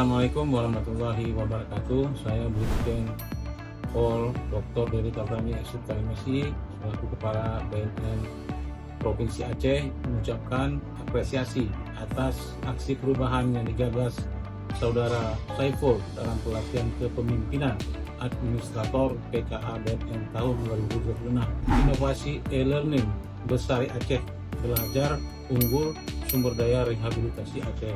Assalamualaikum warahmatullahi wabarakatuh. Saya Brigjen Pol Dr. Dedi Tabrani Esuk Kalimasi selaku Kepala BNN Provinsi Aceh mengucapkan apresiasi atas aksi perubahan yang digagas Saudara Saiful dalam pelatihan kepemimpinan Administrator PKA BNN tahun 2026. Inovasi e-learning Besari Aceh, belajar unggul, sumber daya rehabilitasi Aceh.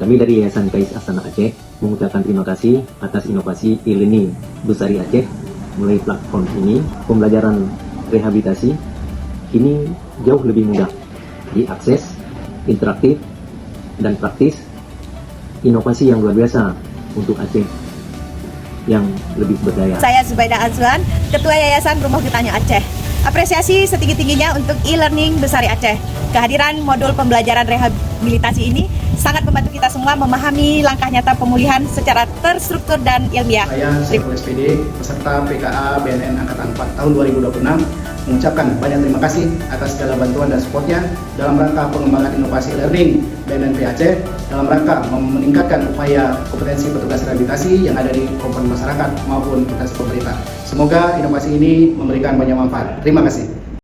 Kami dari Yayasan Kais Astana Aceh mengucapkan terima kasih atas inovasi e-learning Besari Aceh. Melalui platform ini, pembelajaran rehabilitasi kini jauh lebih mudah diakses, interaktif, dan praktis. Inovasi yang luar biasa untuk Aceh yang lebih berdaya. Saya Zubaida Azwan, Ketua Yayasan Rumah Getahnya Aceh. Apresiasi setinggi-tingginya untuk e-learning Besari Aceh. Kehadiran modul pembelajaran rehabilitasi ini sangat membantu kita semua memahami langkah nyata pemulihan secara terstruktur dan ilmiah. Saya Saiful SPD, peserta PKA BNN Angkatan 4 tahun 2026, mengucapkan banyak terima kasih atas segala bantuan dan supportnya dalam rangka pengembangan inovasi learning BNN Aceh dalam rangka meningkatkan upaya kompetensi petugas rehabilitasi yang ada di komponen masyarakat maupun instansi pemerintah. Semoga inovasi ini memberikan banyak manfaat. Terima kasih.